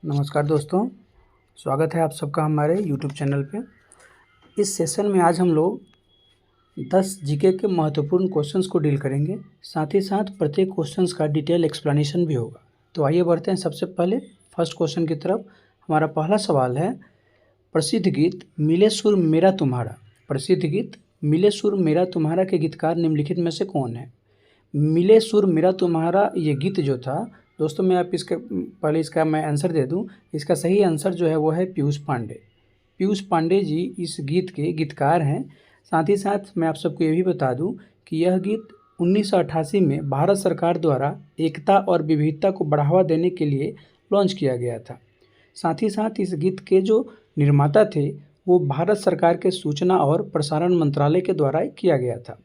नमस्कार दोस्तों, स्वागत है आप सबका हमारे YouTube चैनल पे। इस सेशन में आज हम लोग 10 जीके के महत्वपूर्ण क्वेश्चंस को डील करेंगे। साथ ही साथ प्रत्येक क्वेश्चंस का डिटेल एक्सप्लेनेशन भी होगा। तो आइए बढ़ते हैं सबसे पहले फर्स्ट क्वेश्चन की तरफ। हमारा पहला सवाल है, प्रसिद्ध गीत मिले सुर मेरा तुम्हारा, प्रसिद्ध गीत मिले सुर मेरा तुम्हारा के गीतकार निम्नलिखित में से कौन है? मिले सुर मेरा तुम्हारा ये गीत जो था दोस्तों, मैं आप इसके पहले इसका मैं आंसर दे दूं। इसका सही आंसर जो है वो है पीयूष पांडे। पीयूष पांडे जी इस गीत के गीतकार हैं। साथ ही साथ मैं आप सबको ये भी बता दूं कि यह गीत 1988 में भारत सरकार द्वारा एकता और विविधता को बढ़ावा देने के लिए लॉन्च किया गया था। साथ ही साथ इस गीत के जो निर्माता थे वो भारत सरकार के सूचना और प्रसारण मंत्रालय के द्वारा किया गया था।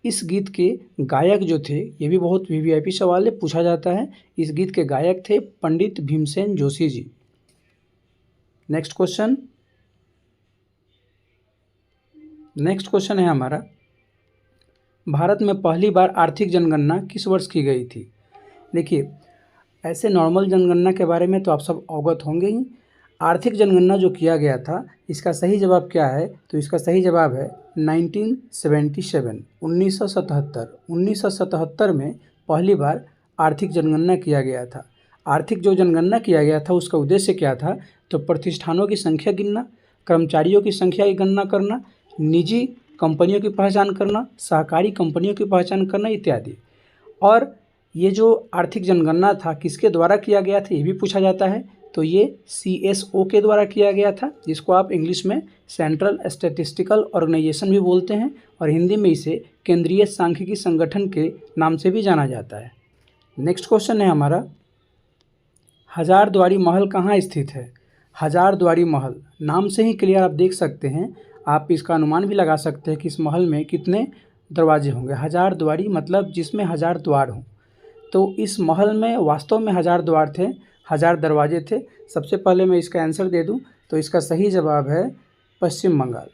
इस गीत के गायक जो थे, ये भी बहुत वीवीआईपी सवाल है, पूछा जाता है। इस गीत के गायक थे पंडित भीमसेन जोशी जी। नेक्स्ट क्वेश्चन है हमारा, भारत में पहली बार आर्थिक जनगणना किस वर्ष की गई थी? देखिए, ऐसे नॉर्मल जनगणना के बारे में तो आप सब अवगत होंगे ही। आर्थिक जनगणना जो किया गया था, इसका सही जवाब क्या है? तो इसका सही जवाब है 1977, 1977 में पहली बार आर्थिक जनगणना किया गया था। आर्थिक जो जनगणना किया गया था उसका उद्देश्य क्या था? तो प्रतिष्ठानों की संख्या गिनना, कर्मचारियों की संख्या की गणना करना, निजी कंपनियों की पहचान करना, सहकारी कंपनियों की पहचान करना इत्यादि। और ये जो आर्थिक जनगणना था किसके द्वारा किया गया था ये भी पूछा जाता है। तो ये CSO के द्वारा किया गया था, जिसको आप इंग्लिश में सेंट्रल स्टैटिस्टिकल ऑर्गेनाइजेशन भी बोलते हैं और हिंदी में इसे केंद्रीय सांख्यिकी संगठन के नाम से भी जाना जाता है। नेक्स्ट क्वेश्चन है हमारा, हजारद्वारी महल कहाँ स्थित है? हजारद्वारी महल नाम से ही क्लियर आप देख सकते हैं। आप इसका अनुमान भी लगा सकते हैं कि इस महल में कितने दरवाजे होंगे। हजारद्वारी मतलब जिसमें 1000 द्वार हों। तो इस महल में वास्तव में 1000 द्वार थे, 1000 दरवाजे थे। सबसे पहले मैं इसका आंसर दे दूं तो इसका सही जवाब है पश्चिम बंगाल।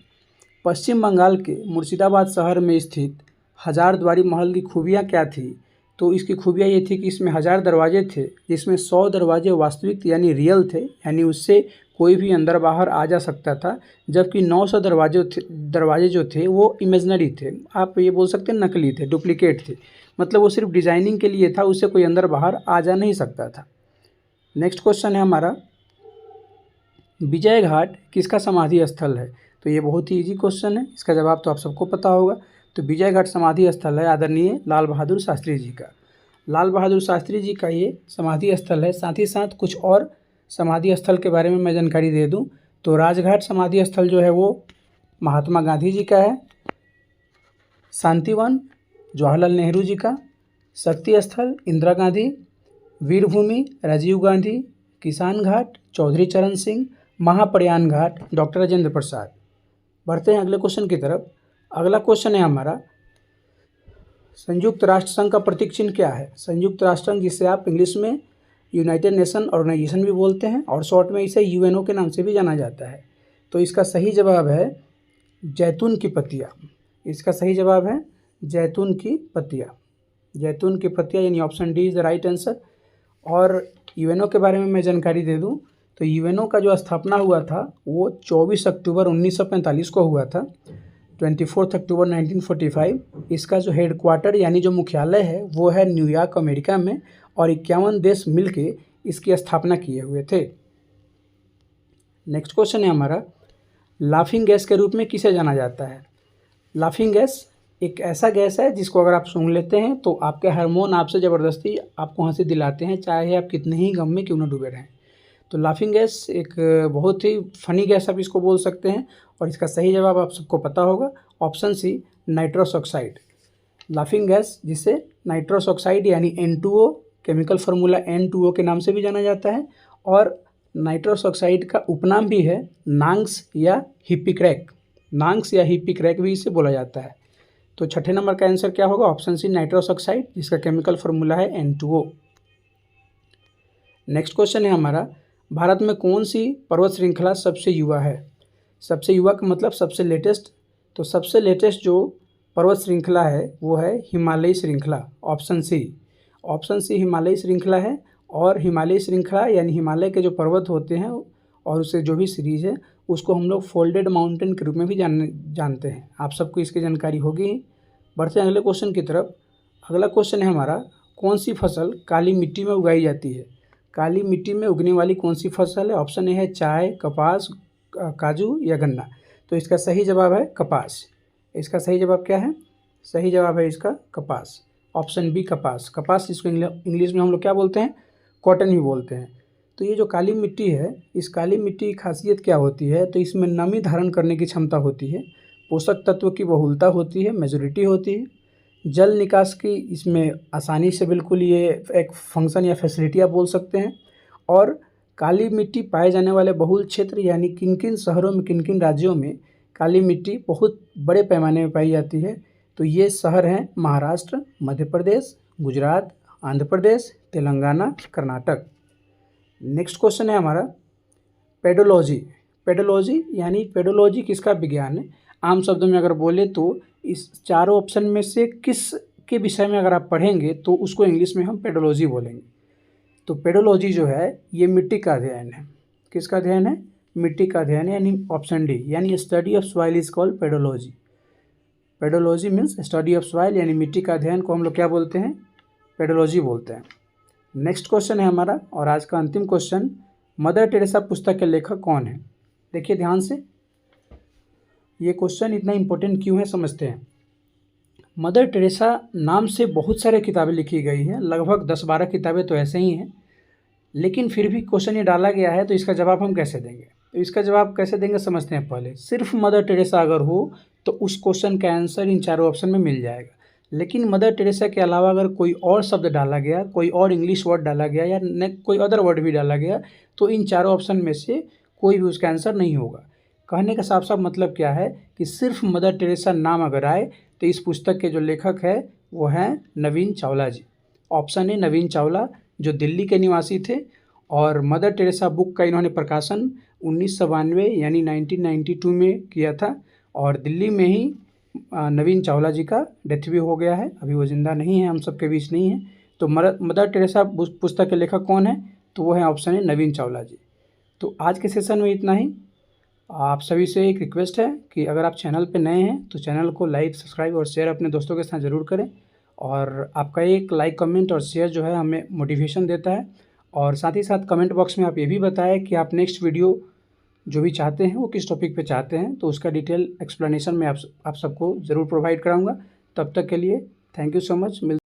पश्चिम बंगाल के मुर्शिदाबाद शहर में स्थित हजारद्वारी महल की खूबियाँ क्या थी? तो इसकी खूबियाँ ये थी कि इसमें 1000 दरवाजे थे, जिसमें 100 दरवाजे वास्तविक यानी रियल थे, यानी उससे कोई भी अंदर बाहर आ जा सकता था। जबकि 900 दरवाजे जो थे वो इमेजनरी थे, आप ये बोल सकते हैं नकली थे, डुप्लीकेट थे। मतलब वो सिर्फ डिज़ाइनिंग के लिए था, उससे कोई अंदर बाहर आ जा नहीं सकता था। नेक्स्ट क्वेश्चन है हमारा, विजय घाट किसका समाधि स्थल है? तो ये बहुत ही इजी क्वेश्चन है, इसका जवाब तो आप सबको पता होगा। तो विजय घाट समाधि स्थल है आदरणीय लाल बहादुर शास्त्री जी का। लाल बहादुर शास्त्री जी का ये समाधि स्थल है। साथ ही साथ कुछ और समाधि स्थल के बारे में मैं जानकारी दे दूं तो राजघाट समाधि स्थल जो है वो महात्मा गांधी जी का है, शांतिवन जवाहरलाल नेहरू जी का, शक्ति स्थल इंदिरा गांधी, वीरभूमि राजीव गांधी, किसान घाट चौधरी चरण सिंह, महाप्रयाण घाट डॉक्टर राजेंद्र प्रसाद। बढ़ते हैं अगले क्वेश्चन की तरफ। अगला क्वेश्चन है हमारा, संयुक्त राष्ट्र संघ का प्रतीक चिन्ह क्या है? संयुक्त राष्ट्र संघ, जिसे आप इंग्लिश में यूनाइटेड नेशन ऑर्गेनाइजेशन भी बोलते हैं और शॉर्ट में इसे UNO के नाम से भी जाना जाता है। तो इसका सही जवाब है जैतून की पत्तियाँ। इसका सही जवाब है जैतून की पत्तियाँ। जैतून की पत्तियाँ यानी option D is the right answer. और UNO के बारे में मैं जानकारी दे दूं तो UNO का जो स्थापना हुआ था वो 24 अक्टूबर 1945 को हुआ था, 24 अक्टूबर 1945। इसका जो हेडक्वार्टर यानी जो मुख्यालय है वो है न्यूयॉर्क अमेरिका में, और 51 देश मिलके इसकी स्थापना किए हुए थे। नेक्स्ट क्वेश्चन है हमारा, लाफिंग गैस के रूप में किसे जाना जाता है? लाफिंग गैस एक ऐसा गैस है जिसको अगर आप सूंघ लेते हैं तो आपके हार्मोन आपसे ज़बरदस्ती आपको हंसी दिलाते हैं, चाहे आप कितने ही गम में क्यों ना डूबे रहें। तो लाफिंग गैस एक बहुत ही फनी गैस आप इसको बोल सकते हैं, और इसका सही जवाब आप सबको पता होगा, option C nitrous oxide. Laughing gas जिसे नाइट्रस ऑक्साइड यानी N2O, केमिकल फार्मूला N2O के नाम से भी जाना जाता है, और नाइट्रस ऑक्साइड का उपनाम भी है नांग्स या हिप्पीक्रैक। नांग्स या हिप्पीक्रैक भी इसे बोला जाता है। तो छठे नंबर का आंसर क्या होगा? ऑप्शन सी नाइट्रस ऑक्साइड, जिसका केमिकल फार्मूला है N2O। नेक्स्ट क्वेश्चन है हमारा, भारत में कौन सी पर्वत श्रृंखला सबसे युवा है? सबसे युवा का मतलब सबसे लेटेस्ट। तो सबसे लेटेस्ट जो पर्वत श्रृंखला है वो है हिमालयी श्रृंखला, ऑप्शन सी। ऑप्शन सी हिमालयी श्रृंखला है, और हिमालय श्रृंखला यानी हिमालय के जो पर्वत होते हैं और उससे जो भी सीरीज़ है उसको हम लोग फोल्डेड माउंटेन के रूप में भी जानते हैं। आप सबको इसकी जानकारी होगी। बढ़ते हैं अगले क्वेश्चन की तरफ। अगला क्वेश्चन है हमारा, कौन सी फसल काली मिट्टी में उगाई जाती है? काली मिट्टी में उगने वाली कौन सी फसल है? ऑप्शन ए है चाय, कपास, काजू या गन्ना। तो इसका सही जवाब है कपास। इसका सही जवाब क्या है? सही जवाब है इसका कपास, ऑप्शन बी कपास। कपास जिसको इंग्लिश में हम लोग क्या बोलते हैं? कॉटन ही बोलते हैं। तो ये जो काली मिट्टी है, इस काली मिट्टी की खासियत क्या होती है? तो इसमें नमी धारण करने की क्षमता होती है, पोषक तत्व की बहुलता होती है, मेजोरिटी होती है, जल निकास की इसमें आसानी से बिल्कुल ये एक फंक्शन या फैसिलिटी आप बोल सकते हैं। और काली मिट्टी पाए जाने वाले बहुल क्षेत्र यानी किन किन शहरों में, किन किन राज्यों में काली मिट्टी बहुत बड़े पैमाने में पाई जाती है? तो ये शहर हैं महाराष्ट्र, मध्य प्रदेश, गुजरात, आंध्र प्रदेश, तेलंगाना, कर्नाटक। नेक्स्ट क्वेश्चन है हमारा पेडोलॉजी। पेडोलॉजी यानी पेडोलॉजी किसका विज्ञान है? आम शब्दों में अगर बोले तो इस चारों ऑप्शन में से किस के विषय में अगर आप पढ़ेंगे तो उसको इंग्लिश में हम पेडोलॉजी बोलेंगे। तो पेडोलॉजी जो है ये मिट्टी का अध्ययन है। किसका अध्ययन है? मिट्टी का अध्ययन है, यानी ऑप्शन डी, यानी study of soil is called pedology. Pedology means study of soil, यानी मिट्टी का अध्ययन को हम लोग क्या बोलते हैं? पेडोलॉजी बोलते हैं। नेक्स्ट क्वेश्चन है हमारा और आज का अंतिम क्वेश्चन, मदर टेरेसा पुस्तक के लेखक कौन है? देखिए ध्यान से, ये क्वेश्चन इतना इम्पोर्टेंट क्यों है समझते हैं। मदर टेरेसा नाम से बहुत सारे किताबें लिखी गई हैं, लगभग 10-12 किताबें तो ऐसे ही हैं, लेकिन फिर भी क्वेश्चन ये डाला गया है तो इसका जवाब हम कैसे देंगे? तो इसका जवाब कैसे देंगे समझते हैं। पहले सिर्फ मदर टेरेसा अगर हो तो उस क्वेश्चन का आंसर इन चारों ऑप्शन में मिल जाएगा, लेकिन मदर टेरेसा के अलावा अगर कोई और शब्द डाला गया, कोई और इंग्लिश वर्ड डाला गया या कोई अदर वर्ड भी डाला गया तो इन चारों ऑप्शन में से कोई भी उसका आंसर नहीं होगा। कहने का साफ साफ मतलब क्या है कि सिर्फ मदर टेरेसा नाम अगर आए तो इस पुस्तक के जो लेखक है वो हैं नवीन चावला जी। ऑप्शन ए नवीन चावला, जो दिल्ली के निवासी थे, और मदर टेरेसा बुक का इन्होंने प्रकाशन 1992 यानी 1992 में किया था, और दिल्ली में ही नवीन चावला जी का डेथ भी हो गया है, अभी वो ज़िंदा नहीं है, हम सबके बीच नहीं है। तो मदर टेरेसा पुस्तक के लेखक कौन है? तो वो है ऑप्शन है नवीन चावला जी। तो आज के सेशन में इतना ही। आप सभी से एक रिक्वेस्ट है कि अगर आप चैनल पे नए हैं तो चैनल को लाइक, सब्सक्राइब और शेयर अपने दोस्तों के साथ ज़रूर करें, और आपका एक लाइक, कमेंट और शेयर जो है हमें मोटिवेशन देता है। और साथ ही साथ कमेंट बॉक्स में आप ये भी बताएं कि आप नेक्स्ट वीडियो जो भी चाहते हैं वो किस टॉपिक पे चाहते हैं, तो उसका डिटेल एक्सप्लेनेशन मैं आप सबको ज़रूर प्रोवाइड कराऊँगा। तब तक के लिए थैंक यू सो मच।